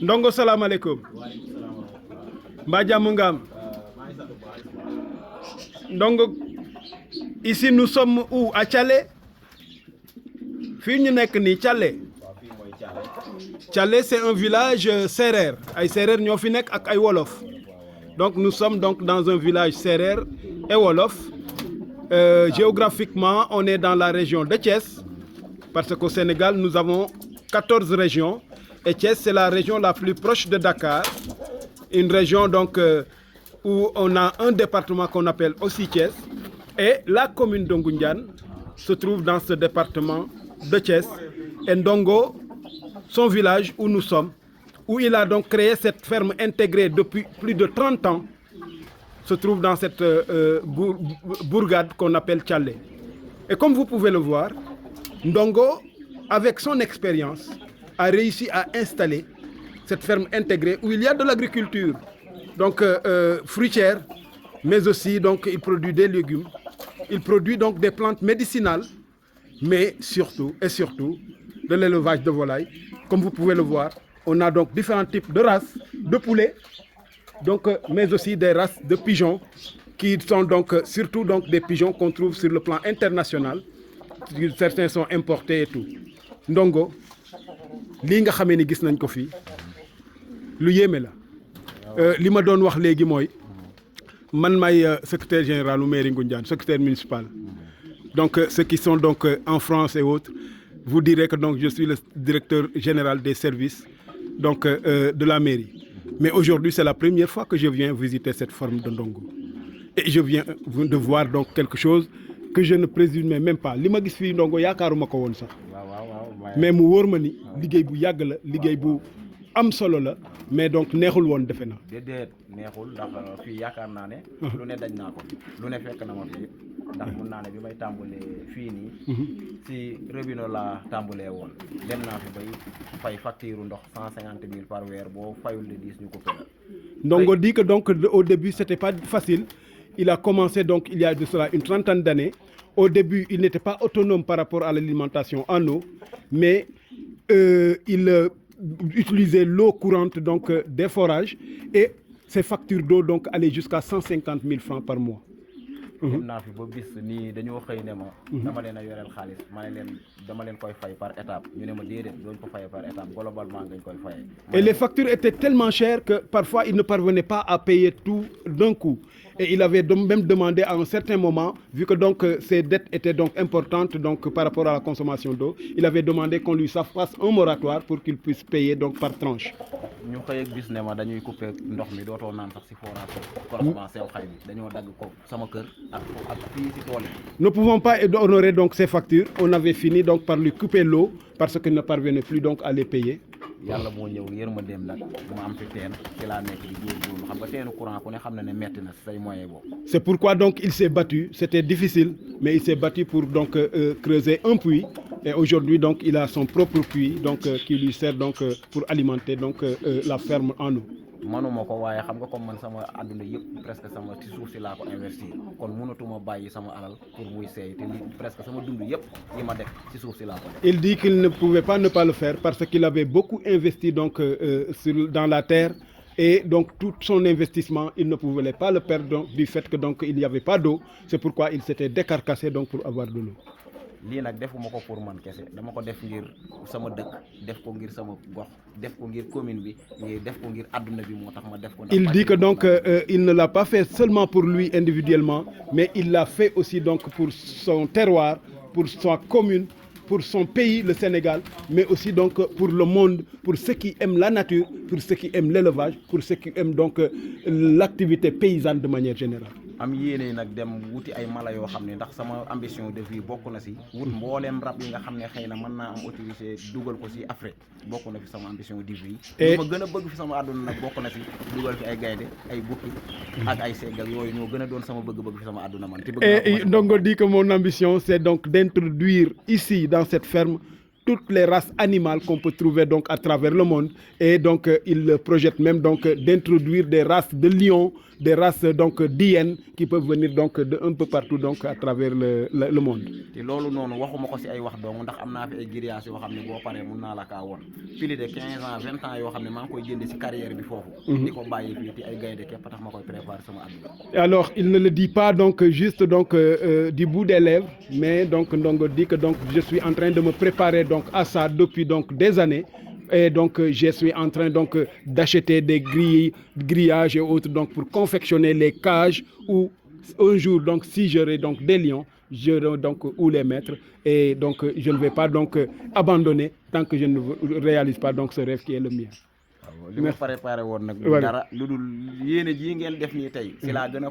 Ndongo salam alaikum. Mba jàmm nga am. Ndongo, ici nous sommes où? À Thialé? Fii ñu nekk nii Thialé. Thialé c'est un village sérère. Ay sérère ñoo fi nekk ak ay wolof. Donc nous sommes donc dans un village sérère et wolof. Géographiquement, on est dans la région de Thiès, parce qu'au Sénégal, nous avons 14 régions. Et Thiès, c'est la région la plus proche de Dakar. Une région donc où on a un département qu'on appelle aussi Thiès. Et la commune de Ngoundiane se trouve dans ce département de Thiès. Et Ndongo, son village où nous sommes, où il a donc créé cette ferme intégrée depuis plus de 30 ans, se trouve dans cette bourgade qu'on appelle Thialé. Et comme vous pouvez le voir, Ndongo, avec son expérience, a réussi à installer cette ferme intégrée où il y a de l'agriculture, donc fruitière, mais aussi donc il produit des légumes, il produit donc des plantes médicinales, mais surtout et surtout de l'élevage de volailles. Comme vous pouvez le voir, on a donc différents types de races de poulets, donc, mais aussi des races de pigeons qui sont donc surtout donc des pigeons qu'on trouve sur le plan international. Certains sont importés et tout. Ndongo, lii nga xamee ni gis nañ ko fii lu yéeme la li ma doon wax léegi mooy man maay secrétaire général u mairie Ngoundiane, secrétaire municipal. Donc ceux qui sont donc en France et autres vous direz que donc je suis le directeur général des services donc de la mairie. Mais aujourd'hui, c'est la première fois que je viens visiter cette ferme de Ndongo. Et je viens de voir donc quelque chose que je ne présumais même pas. Li ma gis fii Ndongo yaakaaruma ko woon sax. Mais mu wóor ma ni liggéey bu yàgg la, liggéey bu am solo la, mais donc neexul woon defe na. Déedéet neexul ndax fii yaakaar naa ne. lu ne daj naa ko lu ne fekk na ma fii ndax mun naa ne bi may tàmbalee fii nii. si robinet laa tàmbalee woon. dem naa fi bay fay facture ndox 150 000 par weer boo fayul le 10 ñu ko payal. Ndongo dit que donc au début c'était pas facile. Il a commencé donc il y a de cela une trentaine d'années. Au début, il n'était pas autonome par rapport à l'alimentation en eau, mais il utilisait l'eau courante donc des forages et ses factures d'eau donc allaient jusqu'à 150 000 francs par mois. dem naa fi ba bis nii dañoo xëy ne ma. dama leen a yoreel xaalis ma ne leen dama leen koy fay par étape ñu ne ma déedéet dooñu ko fayee par étape globalement ngañ koy fayee. Et les factures étaient tellement chères que parfois il ne parvenait pas à payer tout d'un coup. Et il avait même demandé à un certain moment, vu que donc ses dettes étaient donc importantes donc par rapport à la consommation d'eau, il avait demandé qu'on lui fasse un moratoire pour qu'il puisse payer donc par tranche. ñu xëy ak bis ne ma dañuy couper ndox mi dootoo naan sax si forage correspondant sew xay bi dañoo dagg ko sama kër ak fii si tool yi. Ne pouvons pas honorer donc ces factures. On avait fini donc par lui couper l'eau parce qu'il ne parvenait plus donc à les payer. Yàlla moo ñëw yërmandeem nag ma am fi teen ci laa nekk di góorgóorlu xam nga teenu courant ku ne xam na ne metti na say moyen boobu. C'est pourquoi donc il s'est battu. C'était difficile, mais il s'est battu pour donc creuser un puits. Et aujourd'hui donc il a son propre puits donc qui lui sert donc pour alimenter donc la ferme en eau. manuma ko waaye xam nga comme man sama àdduna yëpp presque sama ci suuf si laa ko investir kon mënatuma bàyyi sama alal pour muy seey te presque sama dund yëpp yi ma def ci suuf si laa ko def. Il dit qu'il ne pouvait pas ne pas le faire parce qu'il avait beaucoup investi donc dans la terre et donc tout son investissement il ne pouvait pas le perdre donc, du fait que donc il n'y avait pas d'eau. C'est pourquoi il s'était décarcassé donc pour avoir de l'eau. lii nag defuma ko pour man kese dama ko def ngir sama dëkk def ko ngir sama gox def ko ngir commune bi def ko ngir àdduna bi moo tax ma def ko. Il dit que donc il ne l'a pas fait seulement pour lui individuellement mais il l'a fait aussi donc pour son terroir, pour sa commune, pour son pays, le Sénégal, mais aussi donc pour le monde, pour ceux qui aiment la nature, pour ceux qui aiment l'élevage, pour ceux qui aiment donc l'activité paysanne de manière générale. am yéene nag dem wuti ay mala yoo xam ne ndax sama ambition de vie bokk na si wut mbooleem rab yi nga xam ne xëy na mën naa am autorité dugal ko si Afrique bokk na fi sama ambition de vie li ma gën a bëgg fi sama àdduna nag bokk na si dugal fi ay gaynde ay bukki ak ay seggal yooyu ñoo gën a doon sama bëgg-bëgg fi sama àdduna man. Et Ndongo dit que mon ambition c'est donc d'introduire ici dans cette ferme toutes les races animales qu'on peut trouver donc à travers le monde et donc il projette même donc d'introduire des races de lions, des races donc d'hyènes qui peuvent venir donc de un peu partout donc à travers le monde. te loolu noonu waxuma ko si ay wax dong ndax am naa fi ay grillage yoo xam ne boo paree mun naa la kaa woon plus de 15 ans 20 ans yoo xam ne maa ngi koy jënd si carrière bi foofu. di ko bàyyi fii te ay gaynde képp tax ma koy préparer sama àdduna. Alors il ne le dit pas donc juste donc du bout des lèvres, mais donc Ndongo dit que donc je suis en train de me préparer donc à ça depuis donc des années. Et donc je suis en train donc d'acheter des grillages et autres donc pour confectionner les cages où un jour donc si j'aurai donc des lions, j'aurai donc où les mettre et donc je ne vais pas donc abandonner tant que je ne réalise pas donc ce rêve qui est le mien. li ma préparé woon nag dara lu dul yéene ji ngeen def nii tey si laa gën a